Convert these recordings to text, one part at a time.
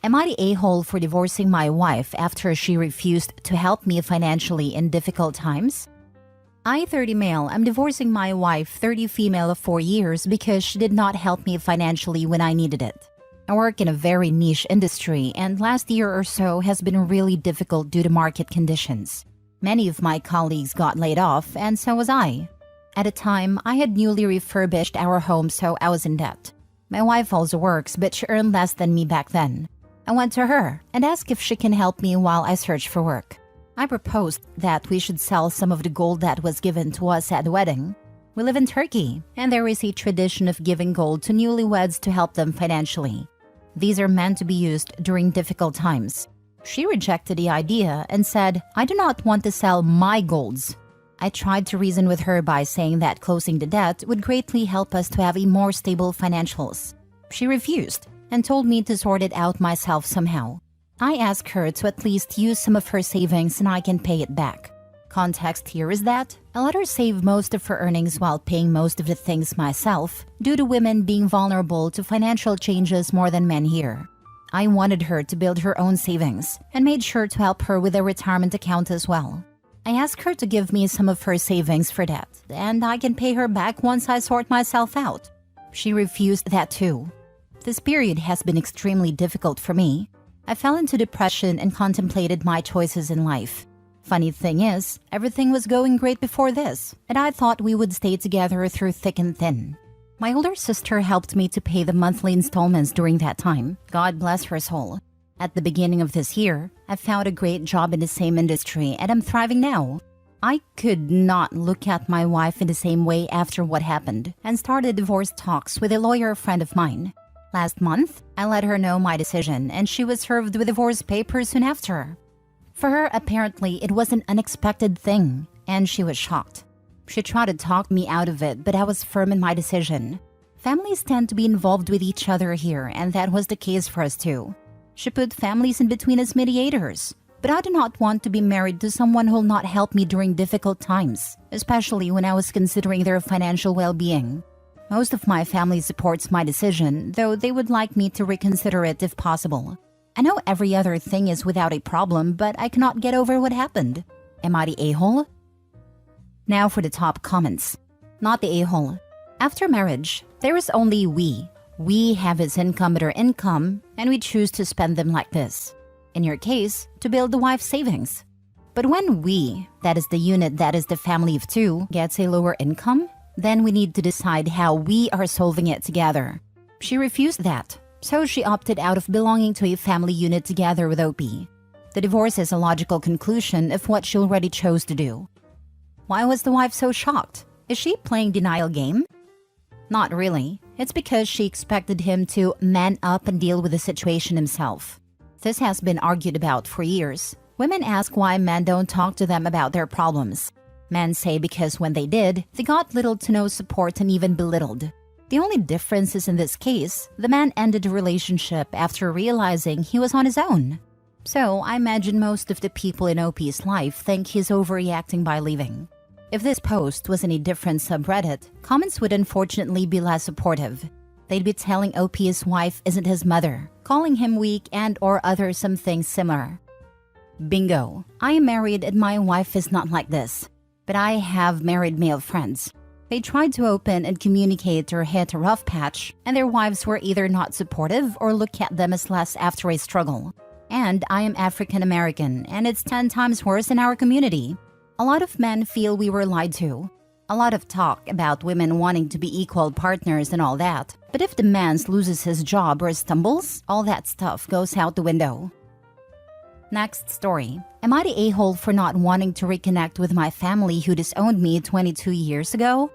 Am I the a-hole for divorcing my wife after she refused to help me financially in difficult times? I, 30 male, am divorcing my wife, 30 female of 4 years because she did not help me financially when I needed it. I work in a very niche industry, and last year or so has been really difficult due to market conditions. Many of my colleagues got laid off, and so was I. At the time, I had newly refurbished our home, so I was in debt. My wife also works, but she earned less than me back then. I went to her and asked if she can help me while I search for work. I proposed that we should sell some of the gold that was given to us at the wedding. We live in Turkey, and there is a tradition of giving gold to newlyweds to help them financially. These are meant to be used during difficult times. She rejected the idea and said, "I do not want to sell my golds." I tried to reason with her by saying that closing the debt would greatly help us to have a more stable financials. She refused and told me to sort it out myself somehow. I asked her to at least use some of her savings and I can pay it back. Context here is that I let her save most of her earnings while paying most of the things myself due to women being vulnerable to financial changes more than men here. I wanted her to build her own savings and made sure to help her with a retirement account as well. I asked her to give me some of her savings for that, and I can pay her back once I sort myself out. She refused that too. This period has been extremely difficult for me. I fell into depression and contemplated my choices in life. Funny thing is, everything was going great before this, and I thought we would stay together through thick and thin. My older sister helped me to pay the monthly installments during that time. God bless her soul. At the beginning of this year, I found a great job in the same industry and I'm thriving now. I could not look at my wife in the same way after what happened and started divorce talks with a lawyer friend of mine. Last month, I let her know my decision and she was served with divorce papers soon after. For her, apparently, it was an unexpected thing and she was shocked. She tried to talk me out of it, but I was firm in my decision. Families tend to be involved with each other here, and that was the case for us too. She put families in between as mediators, but I do not want to be married to someone who will not help me during difficult times, especially when I was considering their financial well-being. Most of my family supports my decision, though they would like me to reconsider it if possible. I know every other thing is without a problem, but I cannot get over what happened. Am I the a-hole? Now for the top comments. Not the a-hole. After marriage, there is only we. We have his income at our income, and we choose to spend them like this. In your case, to build the wife's savings. But when we, that is the unit that is the family of two, gets a lower income, then we need to decide how we are solving it together. She refused that, so she opted out of belonging to a family unit together with OP. The divorce is a logical conclusion of what she already chose to do. Why was the wife so shocked? Is she playing denial game? Not really. It's because she expected him to man up and deal with the situation himself. This has been argued about for years. Women ask why men don't talk to them about their problems. Men say because when they did, they got little to no support and even belittled. The only difference is in this case, the man ended the relationship after realizing he was on his own. So I imagine most of the people in OP's life think he's overreacting by leaving. If this post was in a different subreddit, comments would unfortunately be less supportive. They'd be telling OP's wife isn't his mother, calling him weak and or other something similar. Bingo. I am married and my wife is not like this. But I have married male friends. They tried to open and communicate or hit a rough patch, and their wives were either not supportive or look at them as less after a struggle. And I am African American, and it's 10 times worse in our community. A lot of men feel we were lied to. A lot of talk about women wanting to be equal partners and all that. But if the man loses his job or stumbles, all that stuff goes out the window. Next story. Am I the a-hole for not wanting to reconnect with my family who disowned me 22 years ago?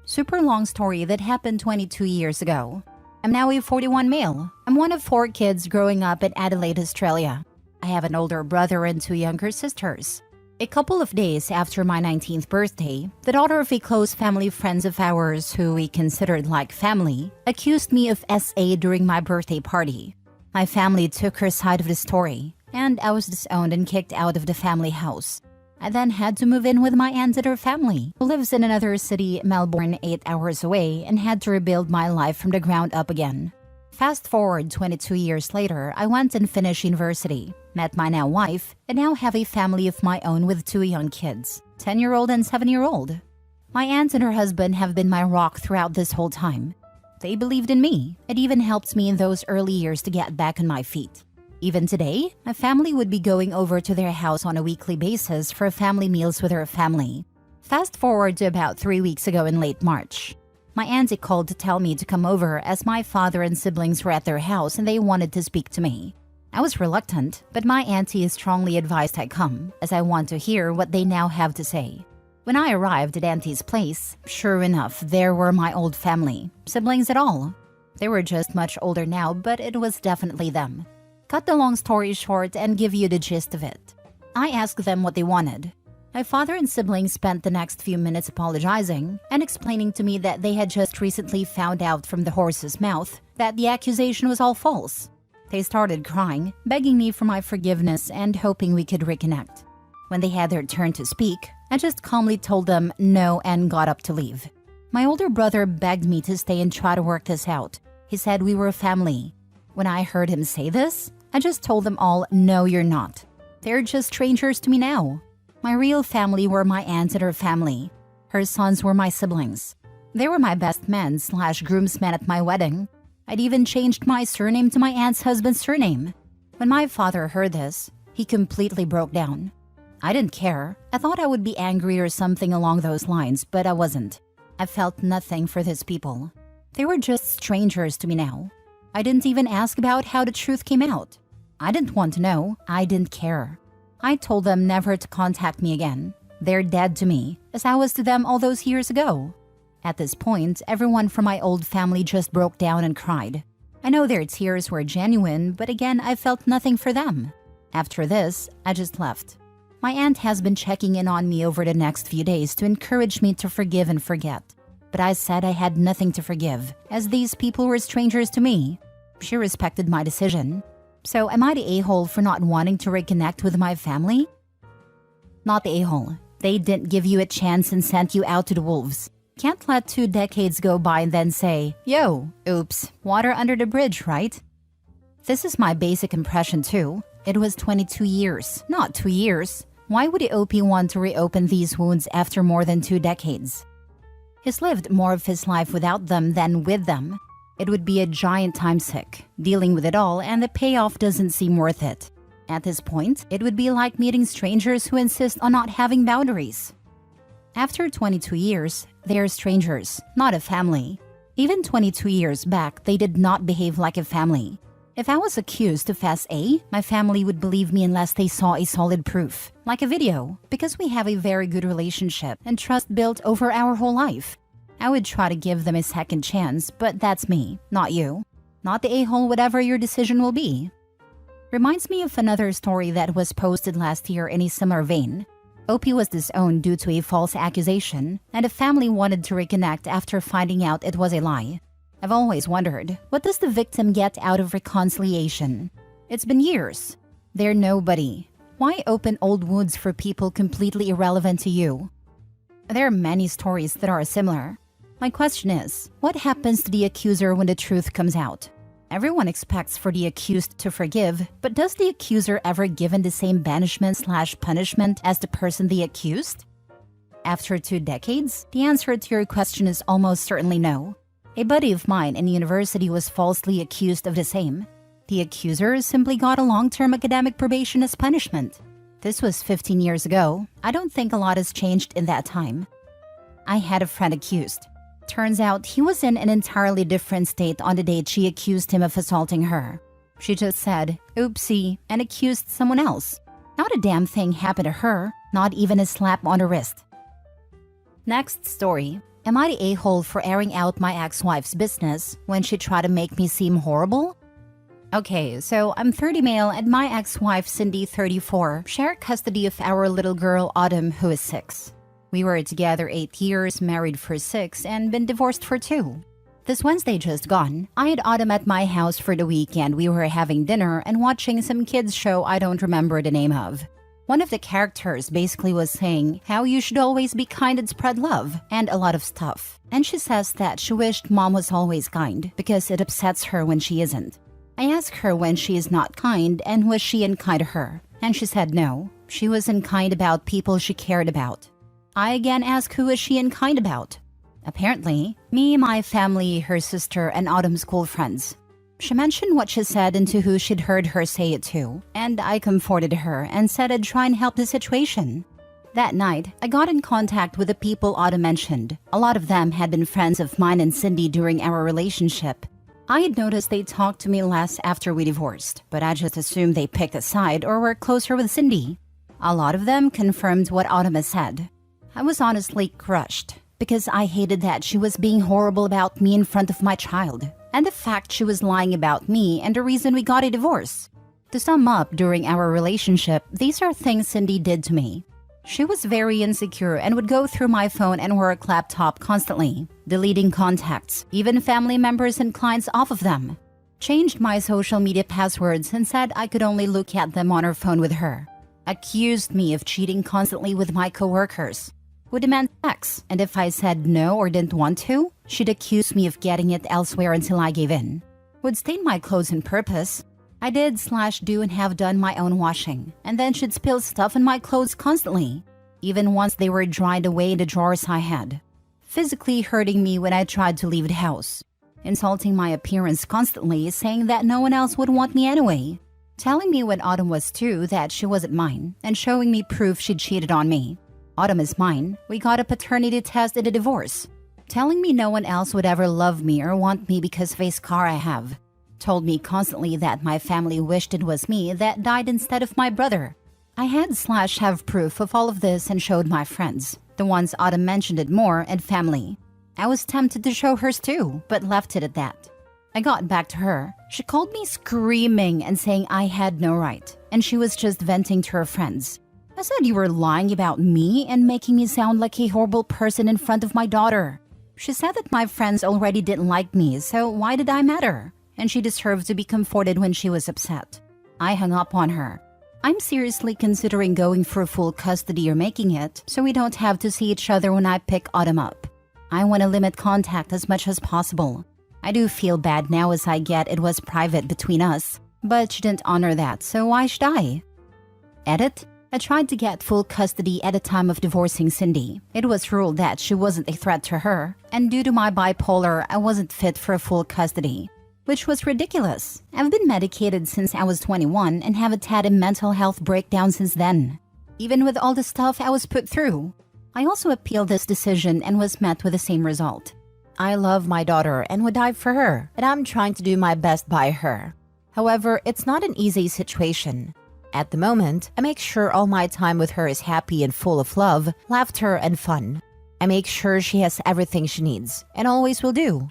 Super long story that happened 22 years ago. I'm now a 41 male. I'm one of 4 kids growing up in Adelaide, Australia. I have an older brother and 2 younger sisters. A couple of days after my 19th birthday, the daughter of a close family friends of ours who we considered like family accused me of SA during my birthday party. My family took her side of the story, and I was disowned and kicked out of the family house. I then had to move in with my aunt and her family, who lives in another city, Melbourne, 8 hours away, and had to rebuild my life from the ground up again. Fast forward 22 years later, I went and finished university, met my now wife, and now have a family of my own with 2 young kids, 10-year-old and 7-year-old. My aunt and her husband have been my rock throughout this whole time. They believed in me. It even helped me in those early years to get back on my feet. Even today, my family would be going over to their house on a weekly basis for family meals with her family. Fast forward to about 3 weeks ago in late March. My auntie called to tell me to come over as my father and siblings were at their house and they wanted to speak to me. I was reluctant, but my auntie strongly advised I come, as I want to hear what they now have to say. When I arrived at auntie's place, sure enough, there were my old family, siblings at all. They were just much older now, but it was definitely them. Cut the long story short and give you the gist of it. I asked them what they wanted. My father and siblings spent the next few minutes apologizing and explaining to me that they had just recently found out from the horse's mouth that the accusation was all false. They started crying, begging me for my forgiveness and hoping we could reconnect. When they had their turn to speak, I just calmly told them no and got up to leave. My older brother begged me to stay and try to work this out. He said we were a family. When I heard him say this, I just told them all, no, you're not. They're just strangers to me now. My real family were my aunt and her family. Her sons were my siblings. They were my best men/groomsmen at my wedding. I'd even changed my surname to my aunt's husband's surname. When my father heard this, he completely broke down. I didn't care. I thought I would be angry or something along those lines, but I wasn't. I felt nothing for these people. They were just strangers to me now. I didn't even ask about how the truth came out. I didn't want to know. I didn't care. I told them never to contact me again. They're dead to me, as I was to them all those years ago. At this point, everyone from my old family just broke down and cried. I know their tears were genuine, but again, I felt nothing for them. After this, I just left. My aunt has been checking in on me over the next few days to encourage me to forgive and forget. But I said I had nothing to forgive, as these people were strangers to me. She respected my decision. So am I the a-hole for not wanting to reconnect with my family? Not the a-hole. They didn't give you a chance and sent you out to the wolves. Can't let 2 decades go by and then say, yo, oops, water under the bridge, right? This is my basic impression too. It was 22 years, not 2 years. Why would the OP want to reopen these wounds after more than 2 decades? He's lived more of his life without them than with them. It would be a giant time suck, dealing with it all, and the payoff doesn't seem worth it. At this point, it would be like meeting strangers who insist on not having boundaries. After 22 years, they are strangers, not a family. Even 22 years back, they did not behave like a family. If I was accused of Fast A, my family would believe me unless they saw a solid proof, like a video, because we have a very good relationship and trust built over our whole life. I would try to give them a second chance, but that's me, not you. Not the a-hole, whatever your decision will be. Reminds me of another story that was posted last year in a similar vein. OP was disowned due to a false accusation, and the family wanted to reconnect after finding out it was a lie. I've always wondered, what does the victim get out of reconciliation? It's been years. They're nobody. Why open old wounds for people completely irrelevant to you? There are many stories that are similar. My question is, what happens to the accuser when the truth comes out? Everyone expects for the accused to forgive, but does the accuser ever given the same banishment/punishment as the person they accused? After 2 decades, the answer to your question is almost certainly no. A buddy of mine in university was falsely accused of the same. The accuser simply got a long-term academic probation as punishment. This was 15 years ago. I don't think a lot has changed in that time. I had a friend accused. Turns out he was in an entirely different state on the date she accused him of assaulting her. She just said, oopsie, and accused someone else. Not a damn thing happened to her, not even a slap on the wrist. Next story. Am I the a-hole for airing out my ex-wife's business when she tried to make me seem horrible? Okay, so I'm 30 male and my ex-wife Cindy, 34, share custody of our little girl Autumn, who is 6. We were together 8 years, married for 6, and been divorced for 2. This Wednesday just gone, I had Autumn at my house for the weekend. We were having dinner and watching some kids show I don't remember the name of. One of the characters basically was saying how you should always be kind and spread love and a lot of stuff. And she says that she wished mom was always kind because it upsets her when she isn't. I asked her when she is not kind and was she unkind to her, and she said no, she was unkind about people she cared about. I again asked who is she unkind about. Apparently, me, my family, her sister, and Autumn's school friends. She mentioned what she said and to who she'd heard her say it to, and I comforted her and said I'd try and help the situation. That night, I got in contact with the people Autumn mentioned. A lot of them had been friends of mine and Cindy during our relationship. I had noticed they talked to me less after we divorced, but I just assumed they picked a side or were closer with Cindy. A lot of them confirmed what Autumn had said. I was honestly crushed, because I hated that she was being horrible about me in front of my child, and the fact she was lying about me and the reason we got a divorce. To sum up, during our relationship, these are things Cindy did to me. She was very insecure and would go through my phone and work laptop constantly, deleting contacts, even family members and clients off of them. Changed my social media passwords and said I could only look at them on her phone with her. Accused me of cheating constantly with my coworkers. Would demand sex, and if I said no or didn't want to, she'd accuse me of getting it elsewhere until I gave in. Would stain my clothes on purpose. I did/do and have done my own washing, and then she'd spill stuff in my clothes constantly, even once they were dried away in the drawers I had. Physically hurting me when I tried to leave the house. Insulting my appearance constantly, saying that no one else would want me anyway. Telling me when Autumn was 2 that she wasn't mine, and showing me proof she cheated on me. Autumn is mine. We got a paternity test and a divorce. Telling me no one else would ever love me or want me because of a scar I have. Told me constantly that my family wished it was me that died instead of my brother. I had/have proof of all of this and showed my friends. The ones Autumn mentioned it more, and family. I was tempted to show hers too, but left it at that. I got back to her. She called me screaming and saying I had no right, and she was just venting to her friends. I said you were lying about me and making me sound like a horrible person in front of my daughter. She said that my friends already didn't like me, so why did I matter? And she deserved to be comforted when she was upset. I hung up on her. I'm seriously considering going for full custody or making it, so we don't have to see each other when I pick Autumn up. I want to limit contact as much as possible. I do feel bad now as I get it was private between us, but she didn't honor that, so why should I? Edit. I tried to get full custody at the time of divorcing Cindy. It was ruled that she wasn't a threat to her, and due to my bipolar, I wasn't fit for full custody. Which was ridiculous. I've been medicated since I was 21 and haven't had a mental health breakdown since then. Even with all the stuff I was put through. I also appealed this decision and was met with the same result. I love my daughter and would die for her, and I'm trying to do my best by her. However, it's not an easy situation. At the moment, I make sure all my time with her is happy and full of love, laughter, and fun. I make sure she has everything she needs, and always will do.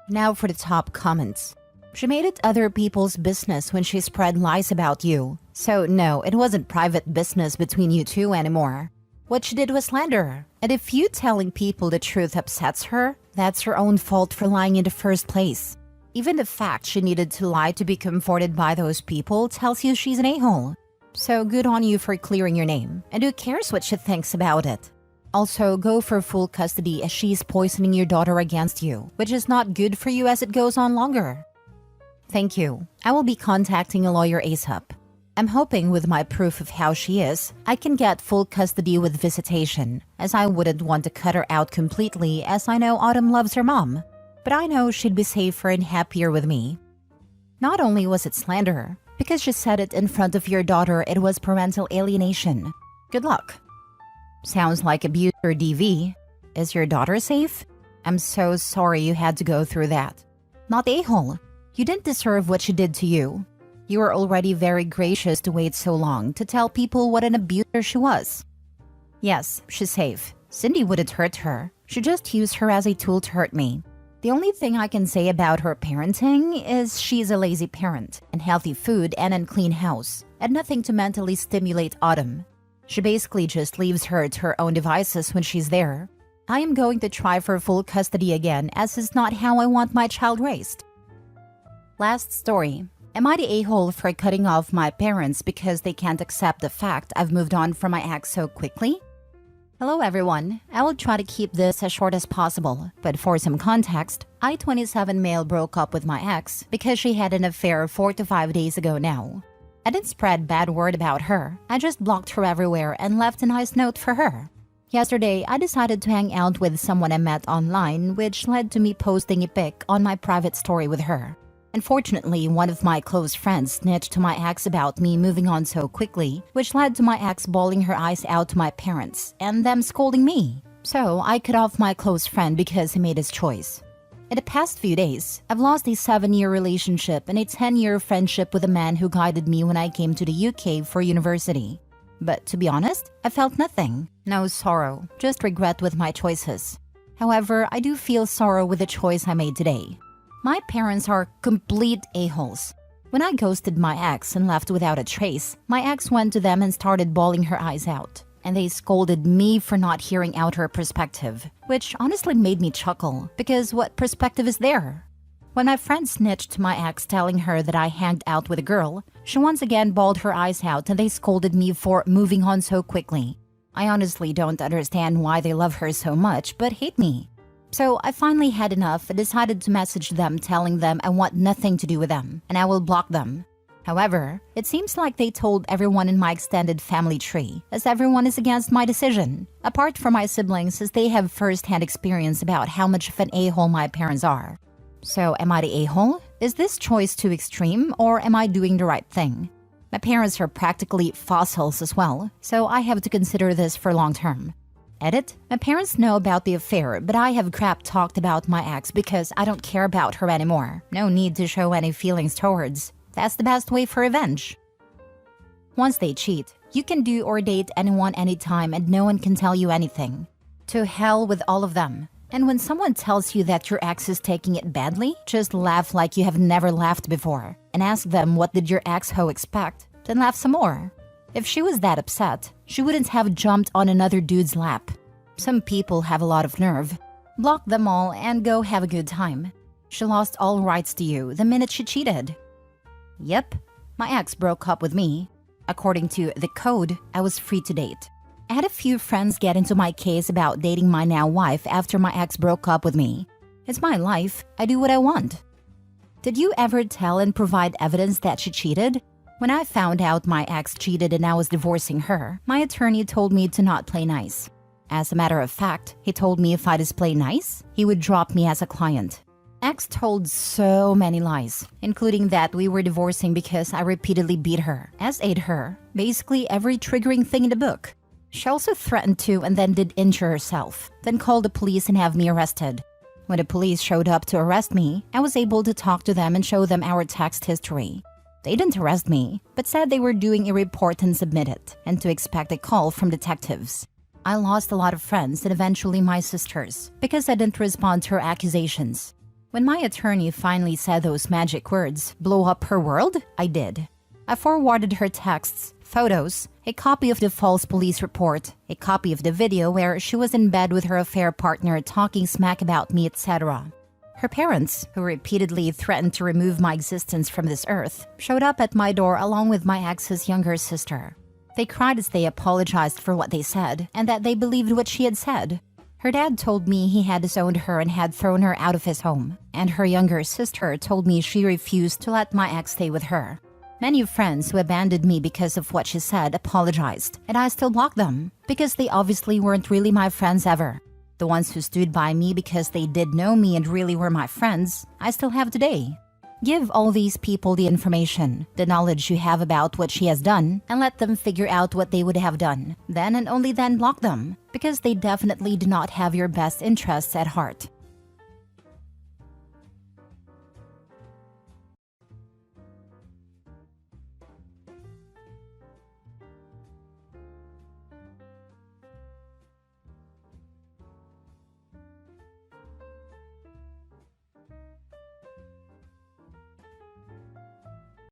Now for the top comments. She made it other people's business when she spread lies about you. So no, it wasn't private business between you two anymore. What she did was slander. And if you telling people the truth upsets her, that's her own fault for lying in the first place. Even the fact she needed to lie to be comforted by those people tells you she's an a-hole. So good on you for clearing your name. And who cares what she thinks about it? Also, go for full custody as she's poisoning your daughter against you, which is not good for you as it goes on longer. Thank you. I will be contacting a lawyer ASAP. I'm hoping with my proof of how she is, I can get full custody with visitation, as I wouldn't want to cut her out completely as I know Autumn loves her mom. But I know she'd be safer and happier with me. Not only was it slander, because she said it in front of your daughter, it was parental alienation. Good luck. Sounds like abuse or DV. Is your daughter safe? I'm so sorry you had to go through that. Not a-hole. You didn't deserve what she did to you. You were already very gracious to wait so long to tell people what an abuser she was. Yes, she's safe. Cindy wouldn't hurt her. She just used her as a tool to hurt me. The only thing I can say about her parenting is she's a lazy parent, and healthy food and unclean house, and nothing to mentally stimulate Autumn. She basically just leaves her to her own devices when she's there. I am going to try for full custody again, as is not how I want my child raised. Last story. Am I the a-hole for cutting off my parents because they can't accept the fact I've moved on from my ex so quickly? Hello everyone, I will try to keep this as short as possible, but for some context, I 27 male broke up with my ex because she had an affair 4 to 5 days ago now. I didn't spread bad word about her, I just blocked her everywhere and left a nice note for her. Yesterday, I decided to hang out with someone I met online, which led to me posting a pic on my private story with her. Unfortunately, one of my close friends snitched to my ex about me moving on so quickly, which led to my ex bawling her eyes out to my parents and them scolding me. So I cut off my close friend because he made his choice. In the past few days, I've lost a 7-year relationship and a 10-year friendship with a man who guided me when I came to the UK for university. But to be honest, I felt nothing. No sorrow, just regret with my choices. However, I do feel sorrow with the choice I made today. My parents are complete a-holes. When I ghosted my ex and left without a trace, my ex went to them and started bawling her eyes out. And they scolded me for not hearing out her perspective, which honestly made me chuckle, because what perspective is there? When my friend snitched to my ex telling her that I hanged out with a girl, she once again bawled her eyes out and they scolded me for moving on so quickly. I honestly don't understand why they love her so much but hate me. So I finally had enough and decided to message them telling them I want nothing to do with them and I will block them. However, it seems like they told everyone in my extended family tree, as everyone is against my decision, apart from my siblings as they have first-hand experience about how much of an a-hole my parents are. So am I the a-hole? Is this choice too extreme or am I doing the right thing? My parents are practically fossils as well, so I have to consider this for long term. Edit, my parents know about the affair, but I have crap talked about my ex because I don't care about her anymore. No need to show any feelings towards. That's the best way for revenge. Once they cheat, you can do or date anyone anytime and no one can tell you anything. To hell with all of them. And when someone tells you that your ex is taking it badly, just laugh like you have never laughed before and ask them what did your ex-ho expect, then laugh some more. If she was that upset, she wouldn't have jumped on another dude's lap. Some people have a lot of nerve. Block them all and go have a good time. She lost all rights to you the minute she cheated. Yep, my ex broke up with me. According to the code, I was free to date. I had a few friends get into my case about dating my now wife after my ex broke up with me. It's my life, I do what I want. Did you ever tell and provide evidence that she cheated? When I found out my ex cheated and I was divorcing her, my attorney told me to not play nice. As a matter of fact, he told me if I display nice, he would drop me as a client. Ex told so many lies, including that we were divorcing because I repeatedly beat her, as ate her, basically every triggering thing in the book. She also threatened to and then did injure herself, then called the police and have me arrested. When the police showed up to arrest me, I was able to talk to them and show them our text history. They didn't arrest me, but said they were doing a report and submit it, and to expect a call from detectives. I lost a lot of friends and eventually my sisters, because I didn't respond to her accusations. When my attorney finally said those magic words, blow up her world, I did. I forwarded her texts, photos, a copy of the false police report, a copy of the video where she was in bed with her affair partner talking smack about me, etc. Her parents, who repeatedly threatened to remove my existence from this earth, showed up at my door along with my ex's younger sister. They cried as they apologized for what they said and that they believed what she had said. Her dad told me he had disowned her and had thrown her out of his home, and her younger sister told me she refused to let my ex stay with her. Many friends who abandoned me because of what she said apologized, and I still blocked them because they obviously weren't really my friends ever. The ones who stood by me because they did know me and really were my friends, I still have today. Give all these people the information, the knowledge you have about what she has done, and let them figure out what they would have done. Then and only then block them, because they definitely do not have your best interests at heart.